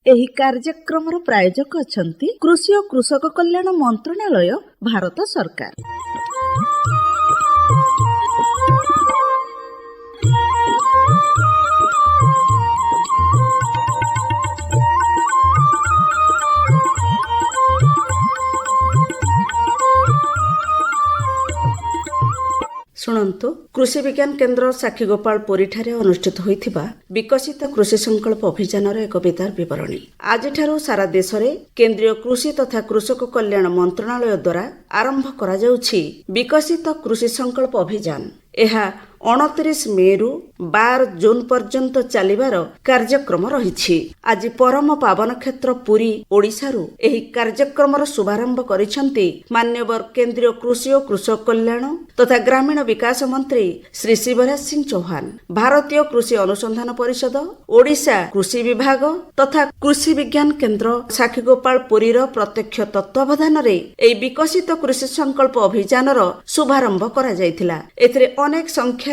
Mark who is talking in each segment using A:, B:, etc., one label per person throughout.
A: ଏହି କାର୍ଯ୍ୟକ୍ରମର ପ୍ରାୟୋଜକ ଅଛନ୍ତି କୃଷି ଓ କୃଷକ କଲ୍ୟାଣ ମନ୍ତ୍ରଣାଳୟ, ଭାରତ ସରକାର। ଶୁଣନ୍ତୁ, କୃଷି ବିଜ୍ଞାନ କେନ୍ଦ୍ର ସାକ୍ଷୀଗୋପାଳପୁରୀଠାରେ ଅନୁଷ୍ଠିତ ହୋଇଥିବା ବିକଶିତ କୃଷି ସଂକଳ୍ପ ଅଭିଯାନର ଏକ ବିଦାର ବିବରଣୀ। ଆଜିଠାରୁ ସାରା ଦେଶରେ କେନ୍ଦ୍ରୀୟ କୃଷି ତଥା କୃଷକ କଲ୍ୟାଣ ମନ୍ତ୍ରଣାଳୟ ଦ୍ୱାରା ଆରମ୍ଭ କରାଯାଉଛି ବିକଶିତ କୃଷି ସଂକଳ୍ପ ଅଭିଯାନ। ଏହା 29 ମେରୁ 12 ଜୁନ ପର୍ଯ୍ୟନ୍ତ ଚାଲିବାର କାର୍ଯ୍ୟକ୍ରମ ରହିଛି। ଆଜି ପରମ ପାବନ କ୍ଷେତ୍ର ପୁରୀ, ଓଡ଼ିଶାରୁ ଏହି କାର୍ଯ୍ୟକ୍ରମର ଶୁଭାରମ୍ଭ କରିଛନ୍ତି ମାନ୍ୟବର କେନ୍ଦ୍ରୀୟ କୃଷି ଓ କୃଷକ କଲ୍ୟାଣ ତଥା ଗ୍ରାମୀଣ ବିକାଶ ମନ୍ତ୍ରୀ ଶ୍ରୀ ଶିବରାଜ ସିଂ ଚୌହାନ, ଭାରତୀୟ କୃଷି ଅନୁସନ୍ଧାନ ପରିଷଦ, ଓଡ଼ିଶା କୃଷି ବିଭାଗ ତଥା କୃଷି ବିଜ୍ଞାନ କେନ୍ଦ୍ର ସାକ୍ଷୀଗୋପାଳପୁରୀର ପ୍ରତ୍ୟକ୍ଷ ତତ୍ତ୍ୱାବଧାନରେ ଏହି ବିକଶିତ କୃଷି ସଂକଳ୍ପ ଅଭିଯାନର ଶୁଭାରମ୍ଭ କରାଯାଇଥିଲା। ଏଥିରେ ଅନେକ ସଂଖ୍ୟାରେ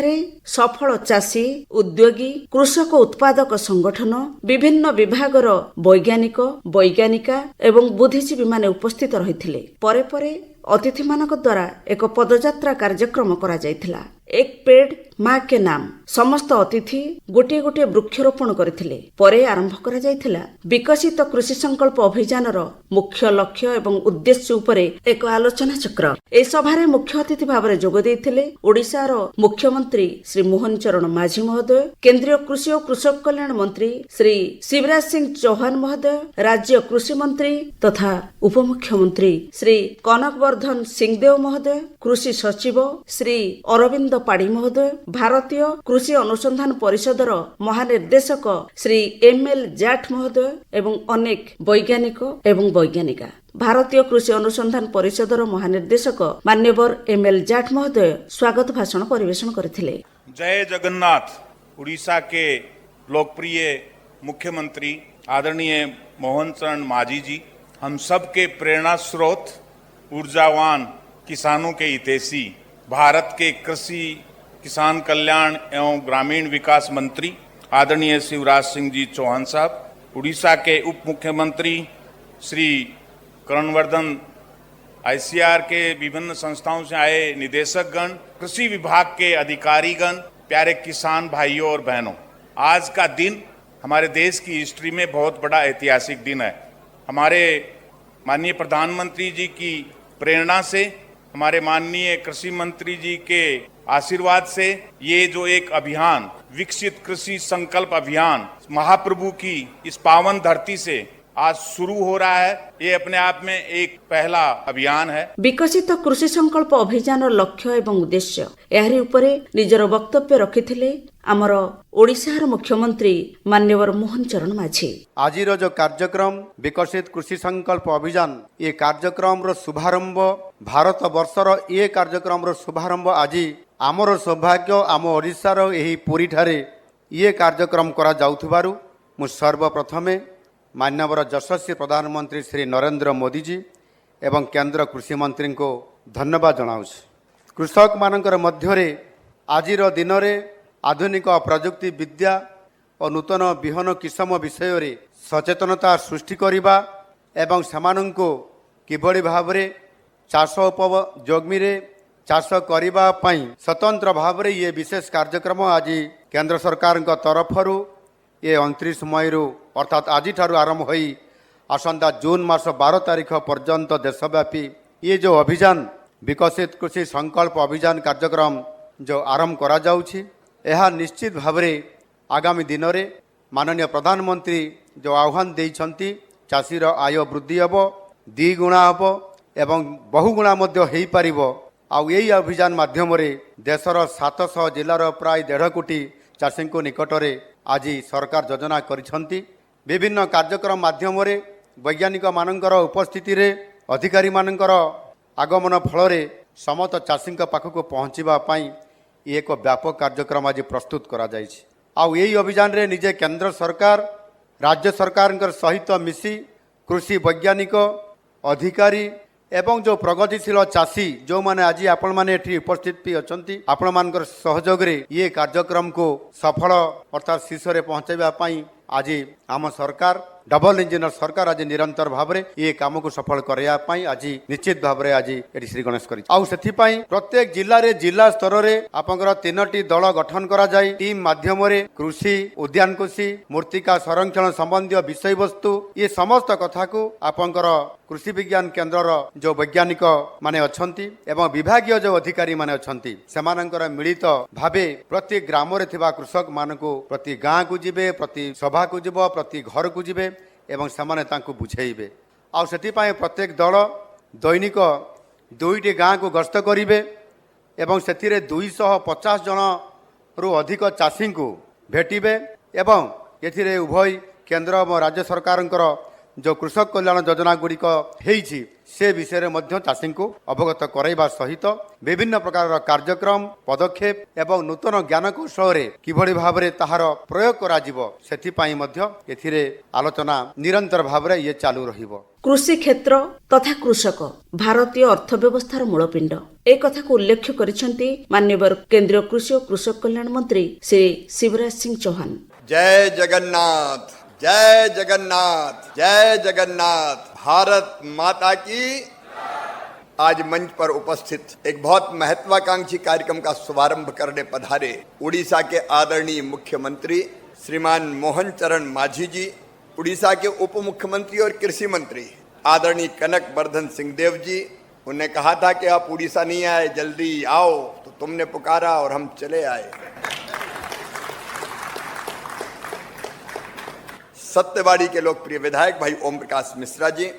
A: ସଫଳ ଚାଷୀ, ଉଦ୍ୟୋଗୀ, କୃଷକ ଉତ୍ପାଦକ ସଂଗଠନ, ବିଭିନ୍ନ ବିଭାଗର ବୈଜ୍ଞାନିକ, ବୈଜ୍ଞାନିକା ଏବଂ ବୁଦ୍ଧିଜୀବୀମାନେ ଉପସ୍ଥିତ ରହିଥିଲେ। ପରେ ପରେ ଅତିଥିମାନଙ୍କ ଦ୍ୱାରା ଏକ ପଦଯାତ୍ରା କାର୍ଯ୍ୟକ୍ରମ କରାଯାଇଥିଲା। ଏକ ପେଡ ମା କେ ନାମ। ସମସ୍ତ ଅତିଥି ଗୋଟିଏ ଗୋଟିଏ ବୃକ୍ଷରୋପଣ କରିଥିଲେ। ପରେ ଆରମ୍ଭ କରାଯାଇଥିଲା ବିକଶିତ କୃଷି ସଂକଳ୍ପ ଅଭିଯାନର ମୁଖ୍ୟ ଲକ୍ଷ୍ୟ ଏବଂ ଉଦ୍ଦେଶ୍ୟ ଉପରେ ଏକ ଆଲୋଚନା ଚକ୍ର। ଏହି ସଭାରେ ମୁଖ୍ୟ ଅତିଥି ଭାବରେ ଯୋଗ ଦେଇଥିଲେ ଓଡ଼ିଶାର ମୁଖ୍ୟମନ୍ତ୍ରୀ ଶ୍ରୀ ମୋହନ ଚରଣ ମାଝୀ ମହୋଦୟ, କେନ୍ଦ୍ରୀୟ କୃଷି ଓ କୃଷକ କଲ୍ୟାଣ ମନ୍ତ୍ରୀ ଶ୍ରୀ ଶିବରାଜ ସିଂ ଚୌହାନ ମହୋଦୟ, ରାଜ୍ୟ କୃଷି ମନ୍ତ୍ରୀ ତଥା ଉପମୁଖ୍ୟମନ୍ତ୍ରୀ ଶ୍ରୀ କନକ ବର୍ଦ୍ଧନ ସିଂଦେଓ ମହୋଦୟ, କୃଷି ସଚିବ ଶ୍ରୀ ଅରବିନ୍ଦ ପାଢ଼ୀ ମହୋଦୟ, ଭାରତୀୟ କୃଷି ଅନୁସନ୍ଧାନ ପରିଷଦର ମହାନିର୍ଦ୍ଦେଶକ ଶ୍ରୀ ଏମ୍ଏଲ୍ ଜାଟ୍ ମହୋଦୟ ଏବଂ ଅନେକ ବୈଜ୍ଞାନିକ ଏବଂ ବୈଜ୍ଞାନିକା। ଭାରତୀୟ କୃଷି ଅନୁସନ୍ଧାନ ପରିଷଦର ମହାନିର୍ଦ୍ଦେଶକ ମାନ୍ୟବର ଏମ୍ଏଲ୍ ଜାଟ୍ ମହୋଦୟ ସ୍ୱାଗତ ଭାଷଣ ପରିବେଷଣ କରିଥିଲେ।
B: जय जगन्नाथ। उड़ीसा के लोकप्रिय मुख्यमंत्री आदरणीय मोहन चरण मांझी जी, हम सब के प्रेरणा स्रोत, ऊर्जावान किसानों के हितैषी, भारत के कृषि किसान कल्याण एवं ग्रामीण विकास मंत्री आदरणीय शिवराज सिंह जी चौहान साहब, उड़ीसा के उप मुख्यमंत्री श्री कर्णवर्धन, ICAR के विभिन्न संस्थाओं से आए निदेशकगण, कृषि विभाग के अधिकारीगण, प्यारे किसान भाइयों और बहनों, आज का दिन हमारे देश की हिस्ट्री में बहुत बड़ा ऐतिहासिक दिन है। हमारे माननीय प्रधानमंत्री जी की प्रेरणा से, हमारे माननीय कृषि मंत्री जी के आशीर्वाद से ये जो एक अभियान, विकसित कृषि संकल्प अभियान महाप्रभु की इस पावन धरती से आज शुरू हो रहा है। ये अपने आप में एक पहला अभियान है।
A: विकसित कृषि संकल्प अभियान लक्ष्य एवं उद्देश्य एहारी उपरे निजर वक्तव्य रखिथिले आमर ओडिशार मुख्यमंत्री मान्यवर मोहन चरण माझी।
C: आज जो कार्यक्रम विकसित कृषि संकल्प अभियान, ये कार्यक्रम रो शुभारंभ, भारत वर्षर ये कार्यक्रम रो शुभारंभ आज आमर सौभाग्य आम ओडिशार एही पुरी ठारे ये कार्यक्रम करा जाउथबारु मु सर्वप्रथमे मान्यवर यशस्वी प्रधानमंत्री श्री नरेंद्र मोदी जी एवं केंद्र कृषि मंत्री को धन्यवाद जनाऊँ। कृषक मानकर मध्यरे आजिर दिन में आधुनिक प्रजुक्ति विद्या और नूतन बिहन किसम विषय रे सचेतनता सृष्टि करिबा एवं समानंको किभଳି भावरे चाष उपयोगी रे चाष करिबा पई स्वतंत्र भावरे ये विशेष कार्यक्रम आज केंद्र सरकार तरफरु ये 29 मईरु अर्थात आज आरंभ होई आसंता जून मास 12 तारीख पर्यंत देशव्यापी ये जो अभियान विकसित कृषि संकल्प अभियान कार्यक्रम जो आरंभ करा जाउछि, यह निश्चित भावरे आगामी दिन में माननीय प्रधानमंत्री जो आह्वान देइछंती चाषीर आय वृद्धि हेब, द्विगुणा हेब एवं बहुगुणा मध्य हेई पारिबो। आउ यही अभियान माध्यम देशर 700 जिलार प्राय 1.5 कोटी चाषी निकट में आज सरकार योजना करिछंती। विभिन्न कार्यक्रम माध्यम वैज्ञानिक मानकर उपस्थिति रे अधिकारी मानकर आगमन फल समस्त चाषी पाखक पहुँचवा एक व्यापक कार्यक्रम आज प्रस्तुत करा जायछि। आउ यही अभियान रे निजे केंद्र सरकार राज्य सरकार सहित मिसी कृषि वैज्ञानिक अधिकारी एवं जो प्रगतिशील चाषी जो माने आज आपण माने एठी उपस्थित भी अछंती, आपण मानकर सहयोग रे ये कार्यक्रम को सफल अर्थात शीर्ष रे पहुंचाइबा पई आज आम सरकार डबल इंजिन सरकार आज निरंतर भाव में ये काम को सफल करने आज निश्चित भाव में आज ये श्री गणेश कर प्रत्येक जिले में जिला स्तर में आपंकर 3टी दल गठन करा जाय टीम माध्यम कृषि उद्यान कृषि मूर्तिका संरक्षण संबंधी विषय वस्तु ये समस्त कथा को आपंकर कृषि विज्ञान केन्द्र जो वैज्ञानिक माने अछंती एवं विभागीय जो अधिकारी माने अछंती सेमानंकर मिलित भावे प्रति ग्राम रे थिबा कृषक मानकु प्रति गाँ को जिबे प्रति सभा को जिबो प्रति घर को जिबे एवं सेमाने तांकु बुझेइबे आ सेति पय प्रत्येक दल दैनिक 2टी गाँ को गस्त करिवे एवं सेतिरे 250 जन रु अधिक चाषी को भेटिबे एवं एथिरे उभय केंद्र और राज्य सरकारंकर जो कृषक कल्याण योजना गुड़िक होईछि से विषय में चाषी को अवगत कराइबा सहित विभिन्न प्रकार कार्यक्रम पदक्षेप एवं नूतन ज्ञान कौशल किभଳି भाव में ताहार प्रयोग करा जिवो सेथिपाई मध्य एथिरे आलोचना निरंतर भाव में ये चालू रहिबो।
A: कृषि क्षेत्र तथा कृषक भारतीय अर्थव्यवस्थार मूलपिंड एक कथा को उल्लेख करिसेंती माननीय केंद्रीय कृषि और कृषक कल्याण मंत्री श्री शिवराज सिंह चौहान।
D: जय जगन्नाथ, जय जगन्नाथ, जय जगन्नाथ। भारत माता की। आज मंच पर उपस्थित एक बहुत महत्वाकांक्षी कार्यक्रम का शुभारंभ करने पधारे उड़ीसा के आदरणीय मुख्यमंत्री श्रीमान मोहन चरण मांझी जी, उड़ीसा के उप मुख्यमंत्री और कृषि मंत्री आदरणीय कनक वर्धन सिंह देव जी। उन्हें कहा था कि आप उड़ीसा नहीं आए, जल्दी आओ, तो तुमने पुकारा और हम चले आए। सत्यवाड़ी के लोकप्रिय विधायक भाई ओम प्रकाश मिश्रा जी,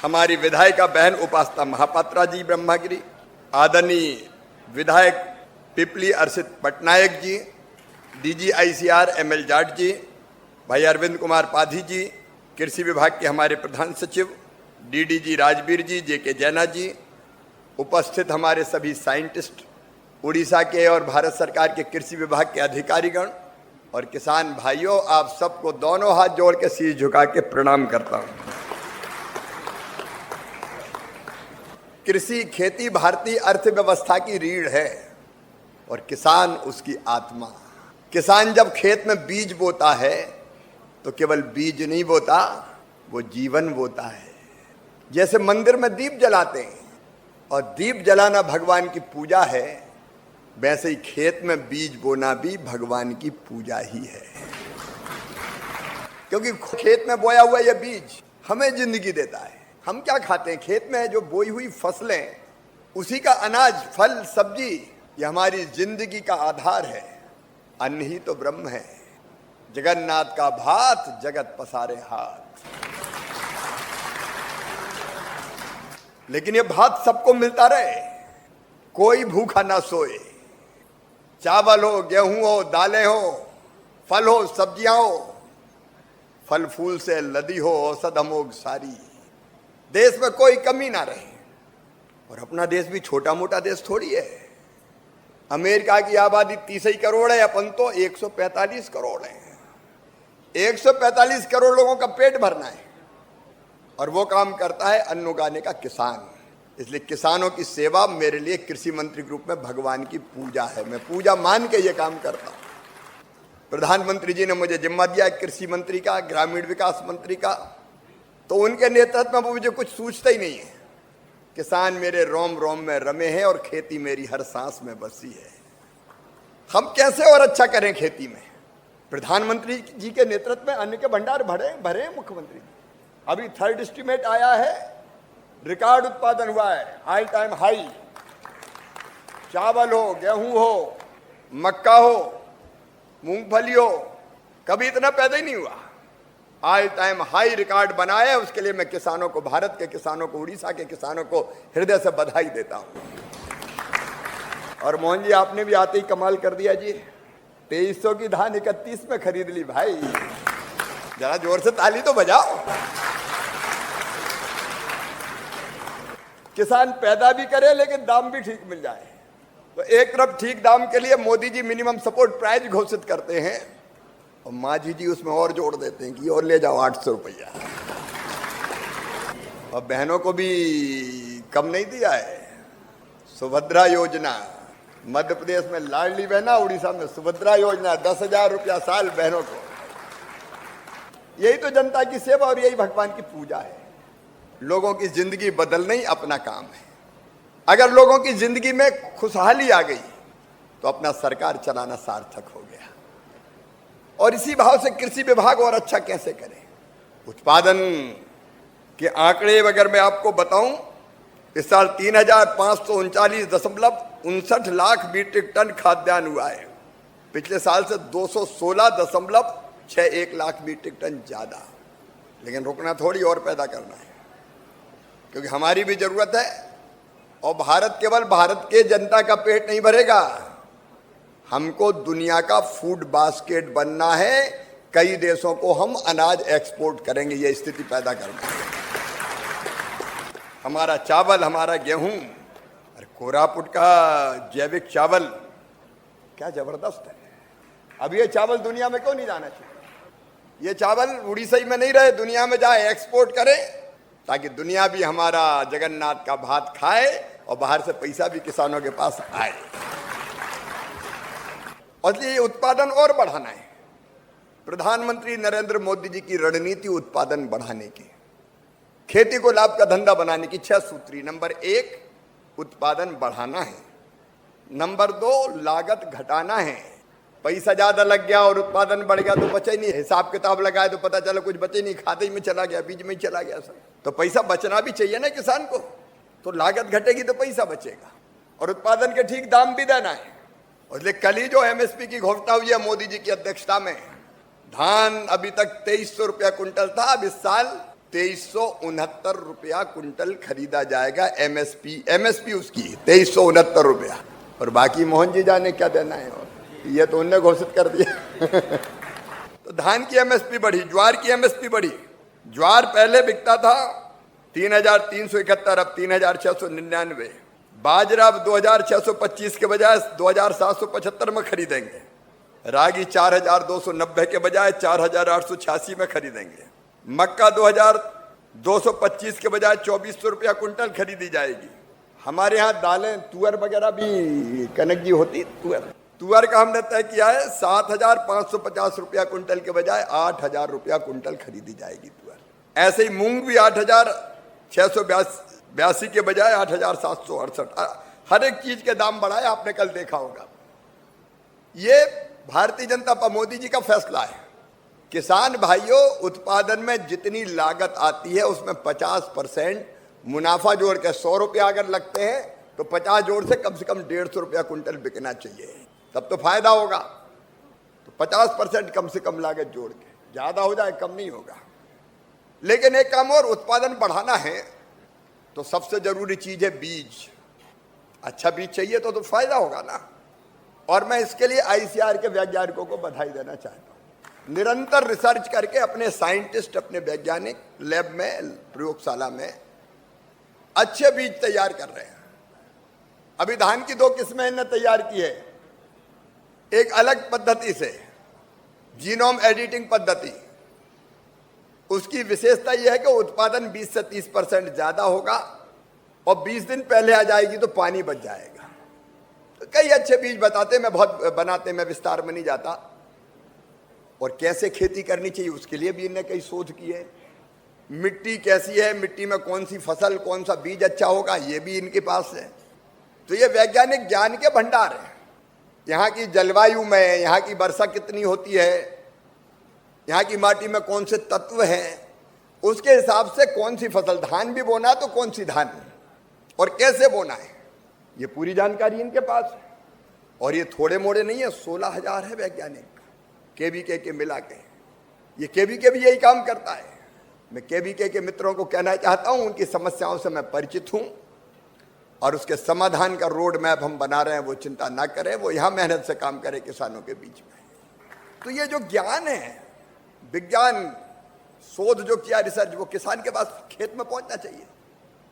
D: हमारी विधायिका बहन उपासना महापात्रा जी ब्रह्मागिरी, आदरणीय विधायक पिपली अर्षित पटनायक जी, DGICR ML जाट जी, भाई अरविंद कुमार पाधी जी, कृषि विभाग के हमारे प्रधान सचिव DDG राजवीर जी, JK जैना जी, उपस्थित हमारे सभी साइंटिस्ट, उड़ीसा के और भारत सरकार के कृषि विभाग के अधिकारीगण और किसान भाइयों, आप सबको दोनों हाथ जोड़ के शीश झुका के प्रणाम करता हूं। कृषि खेती भारतीय अर्थव्यवस्था की रीढ़ है और किसान उसकी आत्मा। किसान जब खेत में बीज बोता है तो केवल बीज नहीं बोता, वो जीवन बोता है। जैसे मंदिर में दीप जलाते हैं और दीप जलाना भगवान की पूजा है, वैसे ही खेत में बीज बोना भी भगवान की पूजा ही है। क्योंकि खेत में बोया हुआ यह बीज हमें जिंदगी देता है। हम क्या खाते हैं? खेत में जो बोई हुई फसलें, उसी का अनाज, फल, सब्जी, ये हमारी जिंदगी का आधार है। अन्न ही तो ब्रह्म है। जगन्नाथ का भात जगत पसारे हाथ। लेकिन ये भात सबको मिलता रहे, कोई भूखा ना सोए। चावल हो, गेहूं हो, दालें हो, फल हो, सब्जियां हो, फल फूल से लदी हो औषध अमोघ सारी, देश में कोई कमी ना रहे। और अपना देश भी छोटा मोटा देश थोड़ी है। अमेरिका की आबादी 30 करोड़ है, अपन तो 145 करोड़ है। 145 करोड़ लोगों का पेट भरना है और वो काम करता है अन्न उगाने का किसान। इसलिए किसानों की सेवा मेरे लिए कृषि मंत्री के रूप में भगवान की पूजा है। मैं पूजा मान के ये काम करता हूं। प्रधानमंत्री जी ने मुझे जिम्मा दिया कृषि मंत्री का, ग्रामीण विकास मंत्री का, तो उनके नेतृत्व में मुझे कुछ सूझता ही नहीं है। किसान मेरे रोम रोम में रमे हैं और खेती मेरी हर सांस में बसी है। हम कैसे और अच्छा करें खेती में? प्रधानमंत्री जी के नेतृत्व में अन्न के भंडार भरे मुख्यमंत्री। अभी 3rd एस्टीमेट आया है, रिकॉर्ड उत्पादन हुआ है, ऑल टाइम हाई। चावल हो, गेहूं हो, मक्का हो, मूंगफली हो, कभी इतना पैदा ही नहीं हुआ। ऑल टाइम हाई रिकॉर्ड बनाया। उसके लिए मैं किसानों को, भारत के किसानों को, उड़ीसा के किसानों को हृदय से बधाई देता हूं। और मोहन जी, आपने भी आते ही कमाल कर दिया जी। 2300 की धान 31 में खरीद ली भाई। जरा जोर से ताली तो बजाओ। किसान पैदा भी करे लेकिन दाम भी ठीक मिल जाए। तो एक तरफ ठीक दाम के लिए Modi ji minimum support price घोषित करते हैं और मांझी जी उसमें और जोड़ देते हैं कि और ले जाओ 800 रुपया। और बहनों को भी कम नहीं दिया है। सुभद्रा योजना, मध्य प्रदेश में लाडली बहना, उड़ीसा में सुभद्रा योजना, 10,000 रुपया साल बहनों को। यही तो जनता की सेवा और यही भगवान की पूजा है। लोगों की जिंदगी बदलना ही अपना काम है। अगर लोगों की जिंदगी में खुशहाली आ गई तो अपना सरकार चलाना सार्थक हो गया। और इसी भाव से कृषि विभाग और अच्छा कैसे करे। उत्पादन के आंकड़े अगर मैं आपको बताऊं, इस साल 3,539.59 लाख मीट्रिक टन खाद्यान्न हुआ है। पिछले साल से 216.61 लाख मीट्रिक टन ज्यादा। लेकिन रुकना थोड़ी, और पैदा करना है, क्योंकि हमारी भी जरूरत है। और केवल भारत के जनता का पेट नहीं भरेगा, हमको दुनिया का फूड बास्केट बनना है। कई देशों को हम अनाज एक्सपोर्ट करेंगे, ये स्थिति पैदा करना है। हमारा चावल, हमारा गेहूं, और कोरापुट का जैविक चावल क्या जबरदस्त है। अब ये चावल दुनिया में क्यों नहीं जाना चाहिए। ये चावल उड़ीसा में नहीं रहे, दुनिया में जाए, एक्सपोर्ट करें, ताकि दुनिया भी हमारा जगन्नाथ का भात खाए और बाहर से पैसा भी किसानों के पास आए। और ये उत्पादन और बढ़ाना है। प्रधानमंत्री नरेंद्र मोदी जी की रणनीति उत्पादन बढ़ाने की, खेती को लाभ का धंधा बनाने की 6 सूत्री। नंबर 1 उत्पादन बढ़ाना है। नंबर 2 लागत घटाना है। पैसा ज्यादा लग गया और उत्पादन बढ़ गया तो बचे नहीं। हिसाब किताब लगाए तो पता चला कुछ बचे नहीं, खाते में चला गया, बीज में चला गया सब। तो पैसा बचना भी चाहिए ना किसान को। तो लागत घटेगी तो पैसा बचेगा, और उत्पादन के ठीक दाम भी देना है। और कल ही जो एमएसपी की घोषणा हुई है मोदी जी की अध्यक्षता में, धान अभी तक 2300 रुपया कुंटल था, अब इस साल 2369 रुपया कुंटल खरीदा जाएगा। एमएसपी उसकी 2369 रुपया। और बाकी मोहन जी जाने क्या देना है, और ये तो उनने घोषित कर दिया। तो धान की एमएसपी बढ़ी, ज्वार की एमएसपी बढ़ी। ज्वार पहले बिकता था 3,371, अब 3,699। बाजरा अब 2,625 के बजाय 2,775 में खरीदेंगे। रागी 4,290 के बजाय 4,886 में खरीदेंगे। मक्का 2,225 के बजाय 2,400 रुपया कुंटल खरीदी जाएगी। हमारे यहाँ दालें, तुअर वगैरह भी कनक जी होती, तुअर का हमने तय किया है 7,550 रुपया कुंटल के बजाय 8,000 रुपया कुंटल खरीदी जाएगी तुअर। ऐसे ही मूंग भी 8,682 के बजाय 8,768। हर एक चीज के दाम बढ़ाए, आपने कल देखा होगा। ये भारतीय जनता पार्टी मोदी जी का फैसला है। किसान भाइयों, उत्पादन में जितनी लागत आती है उसमें 50% मुनाफा जोड़ के 100 रुपया अगर लगते हैं तो 50 जोड़ से कम 150 रुपया कुंटल बिकना चाहिए, तब तो फायदा होगा। तो 50% कम से कम लागत जोड़ के, ज्यादा हो जाए कम नहीं होगा। लेकिन एक काम और, उत्पादन बढ़ाना है तो सबसे जरूरी चीज है बीज। अच्छा बीज चाहिए तो फायदा होगा ना। और मैं इसके लिए आईसीआर के वैज्ञानिकों को बधाई देना चाहता हूं। निरंतर रिसर्च करके अपने साइंटिस्ट, अपने वैज्ञानिक लैब में, प्रयोगशाला में अच्छे बीज तैयार कर रहे हैं। अभी धान की 2 किस्में इन्होंने तैयार की है। एक अलग पद्धति से, जीनोम एडिटिंग पद्धति। उसकी विशेषता यह है कि उत्पादन 20 से 30% ज्यादा होगा और 20 दिन पहले आ जाएगी तो पानी बच जाएगा। तो कई अच्छे बीज बताते, मैं बहुत बनाते, मैं विस्तार में नहीं जाता। और कैसे खेती करनी चाहिए उसके लिए भी इन्हें कई शोध की है। मिट्टी कैसी है, मिट्टी में कौन सी फसल, कौन सा बीज अच्छा होगा, ये भी इनके पास है। तो ये वैज्ञानिक ज्ञान के भंडार है। यहाँ की जलवायु में, यहाँ की वर्षा कितनी होती है, यहाँ की माटी में कौन से तत्व हैं, उसके हिसाब से कौन सी फसल, धान भी बोना तो कौन सी धान और कैसे बोना है, ये पूरी जानकारी इनके पास है। और ये थोड़े मोड़े नहीं है, 16,000 है वैज्ञानिक केवीके के मिला के। ये केवीके भी यही काम करता है। मैं केवीके के मित्रों को कहना चाहता हूं, उनकी समस्याओं से मैं परिचित हूं और उसके समाधान का रोड मैप हम बना रहे हैं। वो चिंता ना करें, वो यहां मेहनत से काम करें किसानों के बीच में। तो ये जो ज्ञान है, विज्ञान शोध जो किया, रिसर्च, वो किसान के पास खेत में पहुंचना चाहिए।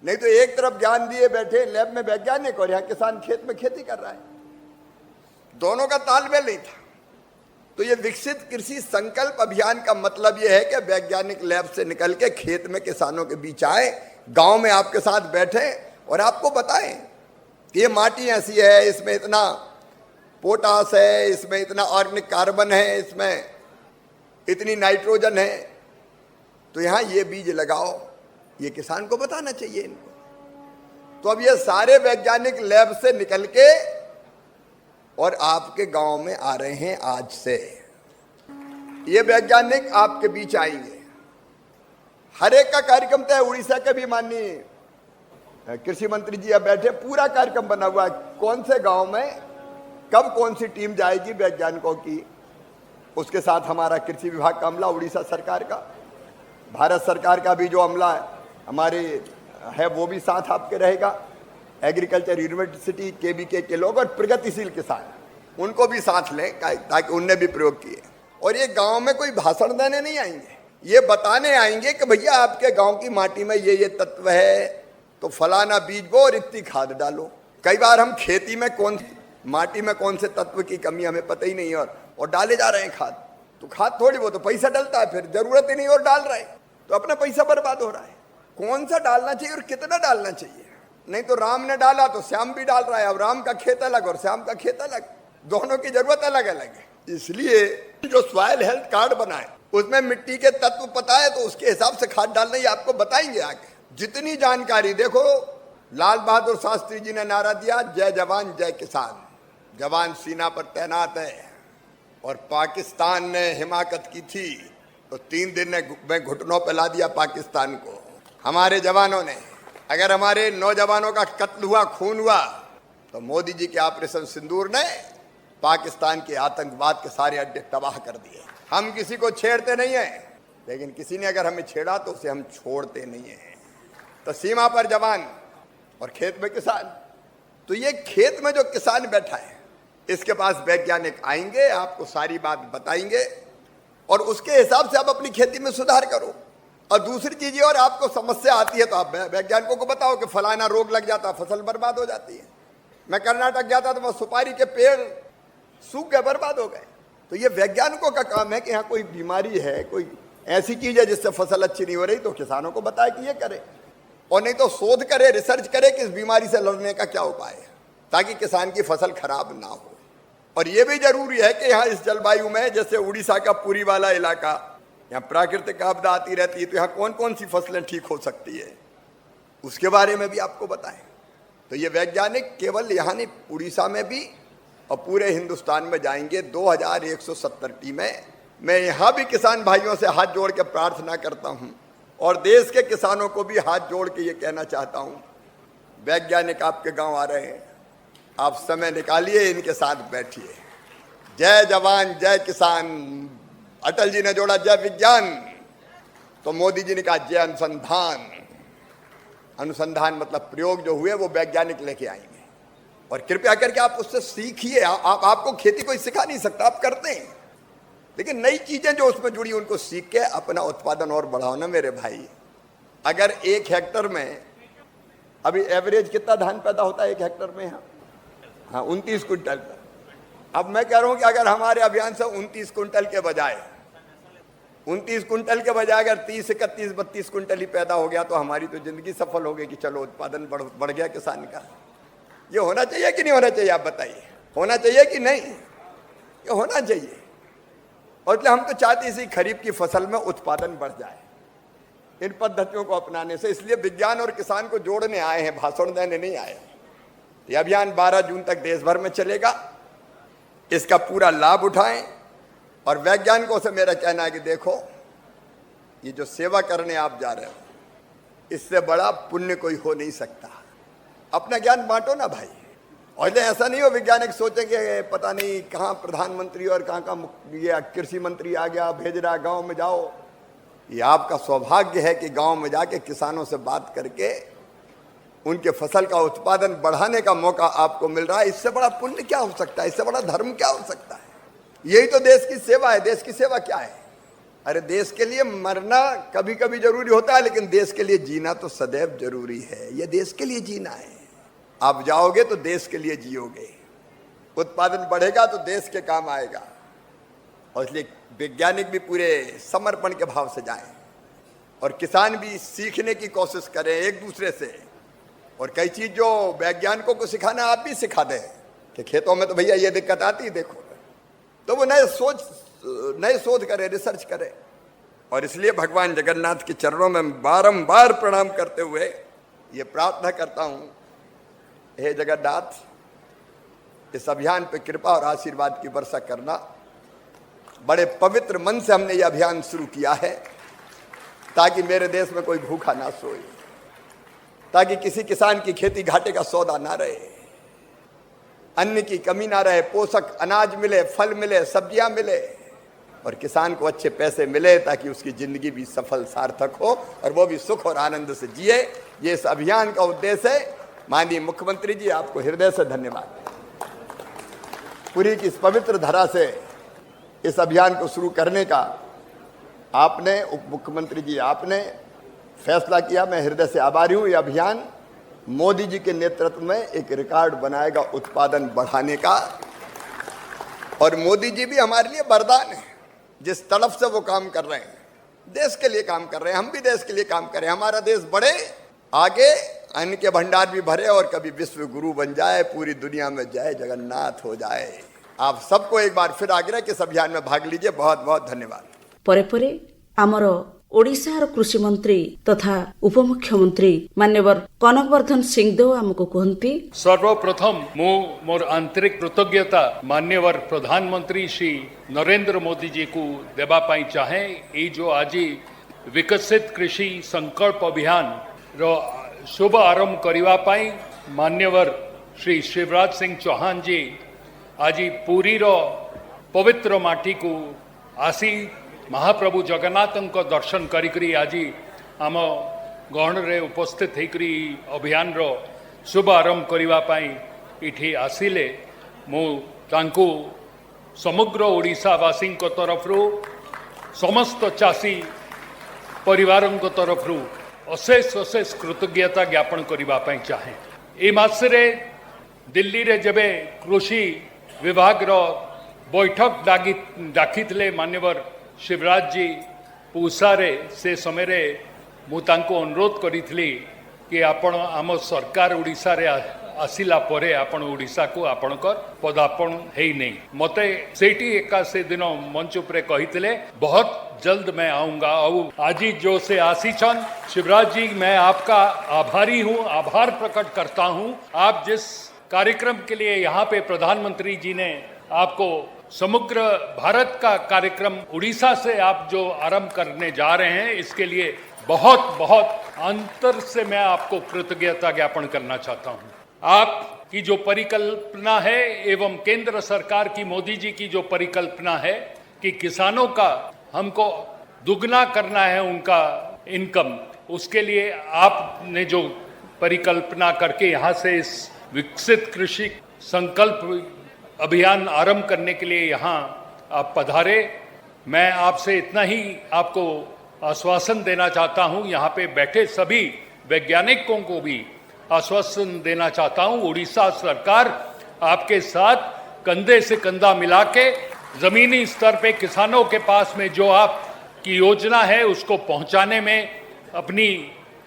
D: नहीं तो एक तरफ ज्ञान दिए बैठे लैब में वैज्ञानिक और यहाँ किसान खेत में खेती कर रहा है, दोनों का तालमेल नहीं था। तो ये विकसित कृषि संकल्प अभियान का मतलब ये है कि वैज्ञानिक लैब से निकल के खेत में किसानों के बीच आए, गांव में आपके साथ बैठे और आपको बताएं कि ये माटी ऐसी है, इसमें इतना पोटास है, इसमें इतना ऑर्गेनिक कार्बन है, इसमें इतनी नाइट्रोजन है, तो यहाँ ये बीज लगाओ, ये किसान को बताना चाहिए इनको। तो अब ये सारे वैज्ञानिक लैब से निकल के और आपके गांव में आ रहे हैं। आज से ये वैज्ञानिक आपके बीच आएंगे। हर एक का कार्यक्रम तय। उड़ीसा के भी माननीय कृषि मंत्री जी अब बैठे, पूरा कार्यक्रम बना हुआ है, कौन से गांव में कब कौन सी टीम जाएगी वैज्ञानिकों की। उसके साथ हमारा कृषि विभाग का अमला, उड़ीसा सरकार का, भारत सरकार का भी जो अमला है हमारे है वो भी साथ आपके रहेगा। एग्रीकल्चर यूनिवर्सिटी केबीके के लोग और प्रगतिशील किसान, उनको भी साथ लें ताकि उनने भी प्रयोग किए। और ये गांव में कोई भाषण देने नहीं आएंगे, ये बताने आएंगे कि भैया आपके गांव की माटी में ये तत्व है, तो फलाना बीज बो और इतनी खाद डालो। कई बार हम खेती में माटी में कौन से तत्व की कमी हमें पता ही नहीं है और डाले जा रहे हैं खाद। तो खाद थोड़ी, वो तो पैसा डलता है, फिर जरूरत ही नहीं और डाल रहे हैं, तो अपना पैसा बर्बाद हो रहा है। कौन सा डालना चाहिए और कितना डालना चाहिए। नहीं तो राम ने डाला तो श्याम भी डाल रहा है। अब राम का खेत अलग और श्याम का खेत अलग, दोनों की जरूरत अलग अलग है। इसलिए जो सॉइल हेल्थ कार्ड बनाए उसमें मिट्टी के तत्व पता है तो उसके हिसाब से खाद डालना, ये आपको बताएंगे आगे। जितनी जानकारी, देखो लाल बहादुर शास्त्री जी ने नारा दिया, जय जवान जय किसान। जवान सीना पर तैनात है और पाकिस्तान ने हिमाकत की थी तो 3 दिन में घुटनों पे ला दिया पाकिस्तान को हमारे जवानों ने। अगर हमारे नौजवानों का कत्ल हुआ, खून हुआ, तो मोदी जी के ऑपरेशन सिंदूर ने पाकिस्तान के आतंकवाद के सारे अड्डे तबाह कर दिए। हम किसी को छेड़ते नहीं हैं, लेकिन किसी ने अगर हमें छेड़ा तो उसे हम छोड़ते नहीं हैं। तो सीमा पर जवान और खेत में किसान। तो ये खेत में जो किसान बैठा है, इसके पास वैज्ञानिक आएंगे, आपको सारी बात बताएंगे और उसके हिसाब से आप अपनी खेती में सुधार करो। और दूसरी चीज, और आपको समस्या आती है तो आप वैज्ञानिकों को बताओ कि फलाना रोग लग जाता, फसल बर्बाद हो जाती है। मैं कर्नाटक गया था तो वह सुपारी के पेड़ सूख गए, बर्बाद हो गए। तो ये वैज्ञानिकों का काम है कि यहाँ कोई बीमारी है, कोई ऐसी चीज है जिससे फसल अच्छी नहीं हो रही, तो किसानों को बताए कि ये करे, और नहीं तो शोध करे, रिसर्च करे कि इस बीमारी से लड़ने का क्या उपाय है, ताकि किसान की फसल खराब ना हो। और ये भी जरूरी है कि यहाँ इस जलवायु में, जैसे उड़ीसा का पुरी वाला इलाका, यहाँ प्राकृतिक आपदा आती रहती है, तो यहाँ कौन कौन सी फसलें ठीक हो सकती है, उसके बारे में भी आपको बताएं। तो ये वैज्ञानिक केवल यहाँ नहीं, उड़ीसा में भी और पूरे हिंदुस्तान में जाएंगे। 2170 टीमें। मैं यहाँ भी किसान भाइयों से हाथ जोड़ के प्रार्थना करता हूँ और देश के किसानों को भी हाथ जोड़ के ये कहना चाहता हूँ, वैज्ञानिक आपके गांव आ रहे हैं, आप समय निकालिए, इनके साथ बैठिए। जय जवान जय किसान। अटल जी ने जोड़ा जय विज्ञान, तो मोदी जी ने कहा जय अनुसंधान। अनुसंधान मतलब प्रयोग जो हुए वो वैज्ञानिक लेके आएंगे, और कृपया करके आप उससे सीखिए। आपको खेती कोई सिखा नहीं सकता, आप करते हैं, लेकिन नई चीजें जो उसमें जुड़ी उनको सीख के अपना उत्पादन और बढ़ाओ ना मेरे भाई। अगर 1 हेक्टर में अभी एवरेज कितना धान पैदा होता है 1 हेक्टर में? हाँ 29 कुंटल। अब मैं कह रहा हूं कि अगर हमारे अभियान से 29 कुंटल के बजाय अगर 30, 31, 32 कुंटल ही पैदा हो गया तो हमारी तो जिंदगी सफल हो गई कि चलो उत्पादन बढ़ गया किसान का। ये होना चाहिए कि नहीं होना चाहिए? आप बताइए, होना चाहिए कि नहीं? ये होना चाहिए। और इसलिए हम तो चाहते इसी खरीफ की फसल में उत्पादन बढ़ जाए इन पद्धतियों को अपनाने से। इसलिए विज्ञान और किसान को जोड़ने आए हैं, भाषण देने नहीं आए। ये अभियान 12 जून तक देश भर में चलेगा, इसका पूरा लाभ उठाएं। और वैज्ञानिकों से मेरा कहना है कि देखो, ये जो सेवा करने आप जा रहे हो, इससे बड़ा पुण्य कोई हो नहीं सकता। अपना ज्ञान बांटो ना भाई। और ऐसा नहीं हो वैज्ञानिक सोचेंगे पता नहीं कहाँ प्रधानमंत्री और कहाँ का ये कृषि मंत्री आ गया, भेज रहा गांव में जाओ। ये आपका सौभाग्य है कि गांव में जाके किसानों से बात करके उनके फसल का उत्पादन बढ़ाने का मौका आपको मिल रहा है। इससे बड़ा पुण्य क्या हो सकता है? इससे बड़ा धर्म क्या हो सकता है? यही तो देश की सेवा है। देश की सेवा क्या है? अरे देश के लिए मरना कभी कभी जरूरी होता है, लेकिन देश के लिए जीना तो सदैव जरूरी है। ये देश के लिए जीना है। आप जाओगे तो देश के लिए जियोगे, उत्पादन बढ़ेगा तो देश के काम आएगा। और इसलिए वैज्ञानिक भी पूरे समर्पण के भाव से जाएं और किसान भी सीखने की कोशिश करें एक दूसरे से। और कई चीज जो वैज्ञानिकों को सिखाना आप भी सिखा दें कि खेतों में तो भैया ये दिक्कत आती है, देखो, तो वो नए शोध करें, रिसर्च करें। और इसलिए भगवान जगन्नाथ के चरणों में बारंबार प्रणाम करते हुए ये प्रार्थना करता हूं, हे जगन्नाथ, इस अभियान पे कृपा और आशीर्वाद की वर्षा करना। बड़े पवित्र मन से हमने ये अभियान शुरू किया है ताकि मेरे देश में कोई भूखा ना सोए, ताकि किसी किसान की खेती घाटे का सौदा ना रहे, अन्न की कमी ना रहे, पोषक अनाज मिले, फल मिले, सब्जियां मिले और किसान को अच्छे पैसे मिले ताकि उसकी जिंदगी भी सफल सार्थक हो और वो भी सुख और आनंद से जिए। ये इस अभियान का उद्देश्य है। माननीय मुख्यमंत्री जी, आपको हृदय से धन्यवाद। पूरी की इस पवित्र धरा से इस अभियान को शुरू करने का आपने, उप मुख्यमंत्री जी आपने फैसला किया। मैं हृदय से आभारी हूं। यह अभियान मोदी जी के नेतृत्व में एक रिकॉर्ड बनाएगा उत्पादन बढ़ाने का। और मोदी जी भी हमारे लिए वरदान है। जिस तड़फ से वो काम कर रहे हैं, देश के लिए काम कर रहे हैं, हम भी देश के लिए काम करें, हमारा देश बढ़े, आगे अन्न के भंडार भी भरे और कभी विश्व गुरु बन जाए, पूरी दुनिया में जय जगन्नाथ हो जाए। आप सबको एक बार फिर आग्रह कि इस अभियान में भाग लीजिए। बहुत बहुत धन्यवाद।
A: परे परे आमर ओडिशार कृषि मंत्री तथा उपमुख्यमंत्री मान्यवर कनकवर्धन सिंहदेव आमको कहती,
E: सर्वप्रथम मु मोर आंतरिक कृतज्ञता मान्यवर प्रधानमंत्री श्री नरेंद्र मोदी जी को देवा पाई चाहे। ये जो आज विकसित कृषि संकल्प अभियान रो शुभ आरंभ करने पाई मान्यवर श्री शिवराज सिंह चौहान जी आज पुरी रो पवित्र माटी को आसी महाप्रभु जगन्नाथ को दर्शन करी आज आम गहन रे उपस्थित होकरी अभियान रो शुभ आरंभ करने इठी आसिले मु तांको समग्र ओडिशावासी तरफ समस्त चाषी परिवार तरफ अशेष अशेष कृतज्ञता ज्ञापन करने चाहे। ए मासरे दिल्ली रे जबे कृषि विभाग रो बैठक डाकी मान्यवर शिवराज जी पूसारे से समय रे मु तांको अनुरोध करी कि आपण आम सरकार ओडिशा रे आसिला परे आपण ओडिशा को आपणकर पदार्पण है नहीं। मते सेठी एका से दिन मंच उपरे कहितले बहुत जल्द मैं आऊंगा। और आज जो से आसीचन शिवराज जी, मैं आपका आभारी हूँ, आभार प्रकट करता हूँ। आप जिस कार्यक्रम के लिए यहाँ पे प्रधानमंत्री जी ने आपको समग्र भारत का कार्यक्रम उड़ीसा से आप जो आरंभ करने जा रहे हैं, इसके लिए बहुत बहुत अंतर से मैं आपको कृतज्ञता ज्ञापन करना चाहता हूँ। आपकी जो परिकल्पना है एवं केंद्र सरकार की मोदी जी की जो परिकल्पना है कि किसानों का हमको दुगना करना है उनका इनकम, उसके लिए आपने जो परिकल्पना करके यहाँ से इस विकसित कृषि संकल्प अभियान आरंभ करने के लिए यहाँ आप पधारे। मैं आपसे इतना ही आपको आश्वासन देना चाहता हूँ, यहाँ पे बैठे सभी वैज्ञानिकों को भी आश्वासन देना चाहता हूँ। उड़ीसा सरकार आपके साथ कंधे से कंधा मिला के जमीनी स्तर पे किसानों के पास में जो आपकी योजना है उसको पहुँचाने में, अपनी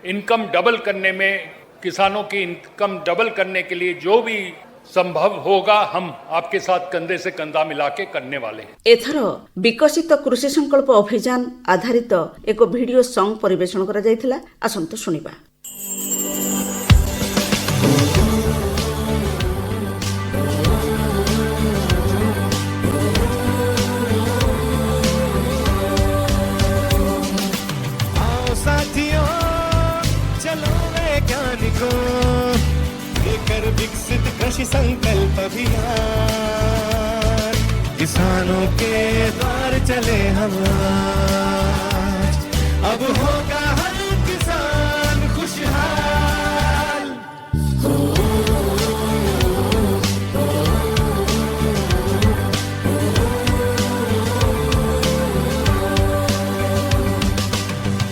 E: इनकम डबल करने में, किसानों की इनकम डबल करने के लिए जो भी संभव होगा हम आपके साथ कंधे से कंधा मिला के करने वाले हैं।
A: एथर विकसित कृषि संकल्प अभियान आधारित एक वीडियो सॉन्ग परिवेषण करा जायथिला। आसंतो सुनिबा।
F: आओ साथियों, चलो वैज्ञानिकों, लेकर विकसित कृषि संकल्प अभियान, किसानों के द्वार चले हम आज। अब होगा हर किसान खुशहाल।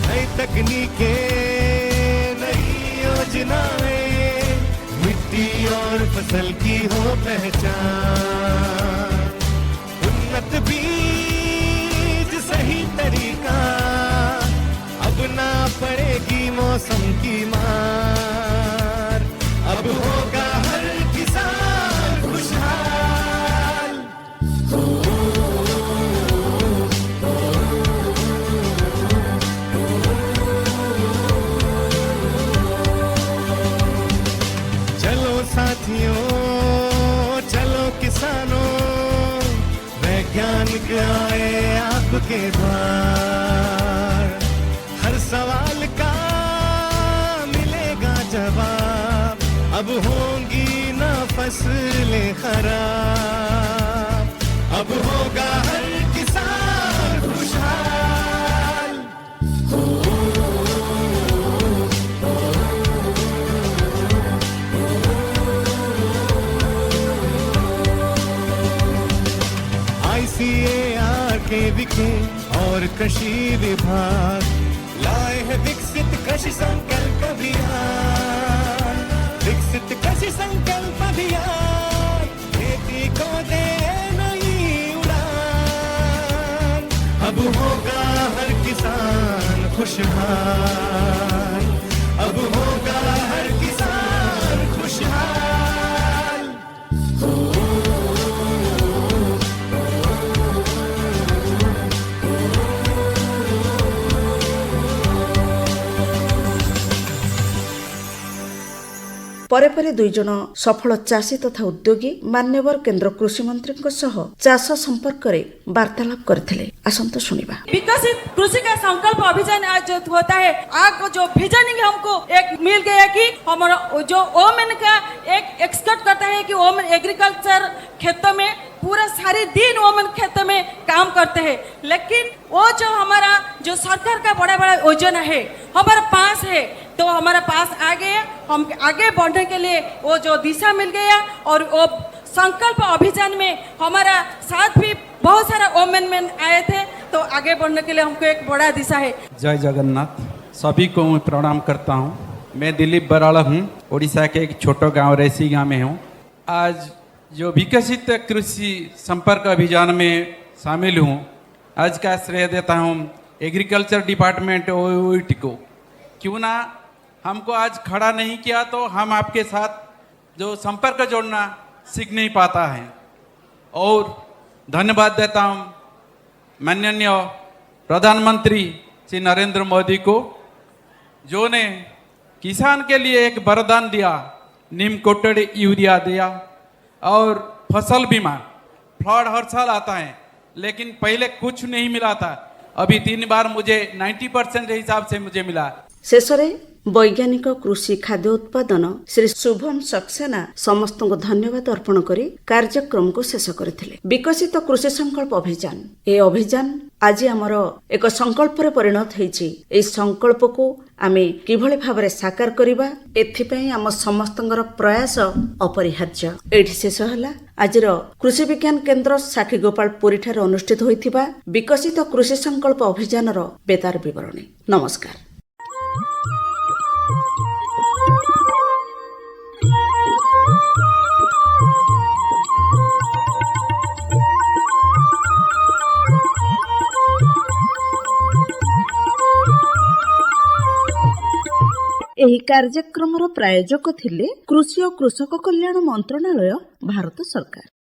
F: नई तकनीकें, नई योजनाएं, मिट्टी और फसल की हो पहचान, उन्नत बीज सही तरीका, अब ना पड़ेगी मौसम की मार, अब होगा हर किसान खुशहाल। आपके द्वार, हर सवाल का मिलेगा जवाब, अब होंगी न फसलें खराब, अब होगा हर किसान खुशहाल। ICAR के विखे और कृषि विभाग लाए हैं विकसित कृषि संकल्प अभियान, विकसित कृषि संकल्प अभियान, खेती को दे नई उड़ान, अब होगा हर किसान खुशहाल, अब होगा हर किसान खुशहाल।
A: ପରେ ପରେ ଦୁଇ ଜଣ ସଫଳ ଚାଷୀ ତଥା ଉଦ୍ୟୋଗୀ ମାନ୍ୟବର କେନ୍ଦ୍ର କୃଷି ମନ୍ତ୍ରୀଙ୍କ ସହ ଚାଷ ସମ୍ପର୍କରେ ବାର୍ତ୍ତାଳାପ କରିଥିଲେ। ଆସନ୍ତୁ ଶୁଣିବା।
G: विकसित कृषि का संकल्प अभियान आज जो होता है, आज जो विजनिंग हमको एक मिल गया कि हमारा जो वोमेन का एक एक्सपर्ट करता है कि वोमेन एग्रीकल्चर खेतों में पूरा सारे दिन वोमेन खेतों में काम करते हैं, लेकिन वो जो हमारा जो सरकार का बड़ा बड़ा योजना है हमारे पास है, तो हमारा पास आ गया, हम आगे बढ़ने के लिए वो जो दिशा मिल गया और वो संकल्प अभियान में हमारा साथ भी बहुत सारा वोमेन मैन आए थे, तो आगे बढ़ने के लिए हमको एक बड़ा दिशा है।
H: जय जगन्नाथ, सभी को मैं प्रणाम करता हूँ। मैं दिलीप बराड़ा हूँ, उड़ीसा के एक छोटे गांव रेसी गांव में हूँ। आज जो विकसित कृषि संपर्क अभियान में शामिल हूँ, आज का श्रेय देता हूँ एग्रीकल्चर डिपार्टमेंट OIT को। क्यों ना हमको आज खड़ा नहीं किया तो हम आपके साथ जो संपर्क जोड़ना सीख नहीं पाता है। और धन्यवाद देता हूँ माननीय प्रधानमंत्री श्री नरेंद्र मोदी को, जो ने किसान के लिए एक वरदान दिया, नीम कोटेड यूरिया दिया और फसल बीमा। फ्लड हर साल आता है, लेकिन पहले कुछ नहीं मिला था, अभी 3 बार मुझे 90% हिसाब से मुझे मिला।
A: ଶେଷରେ ବୈଜ୍ଞାନିକ କୃଷି ଖାଦ୍ୟ ଉତ୍ପାଦନ ଶ୍ରୀ ଶୁଭମ ସକ୍ସେନା ସମସ୍ତଙ୍କୁ ଧନ୍ୟବାଦ ଅର୍ପଣ କରି କାର୍ଯ୍ୟକ୍ରମକୁ ଶେଷ କରିଥିଲେ। ବିକଶିତ କୃଷି ସଂକଳ୍ପ ଅଭିଯାନ, ଏ ଅଭିଯାନ ଆଜି ଆମର ଏକ ସଂକଳ୍ପରେ ପରିଣତ ହୋଇଛି। ଏହି ସଂକଳ୍ପକୁ ଆମେ କିଭଳି ଭାବରେ ସାକାର କରିବା, ଏଥିପାଇଁ ଆମ ସମସ୍ତଙ୍କର ପ୍ରୟାସ ଅପରିହାର୍ଯ୍ୟ। ଏଇଠି ଶେଷ ହେଲା ଆଜିର କୃଷି ବିଜ୍ଞାନ କେନ୍ଦ୍ର ସାକ୍ଷୀଗୋପାଳପୁରୀଠାରେ ଅନୁଷ୍ଠିତ ହୋଇଥିବା ବିକଶିତ କୃଷି ସଂକଳ୍ପ ଅଭିଯାନର ବେତାର ବିବରଣୀ। ନମସ୍କାର। ଏହି କାର୍ଯ୍ୟକ୍ରମର ପ୍ରାୟୋଜକ ଥିଲେ କୃଷି ଓ କୃଷକ କଲ୍ୟାଣ ମନ୍ତ୍ରଣାଳୟ, ଭାରତ ସରକାର।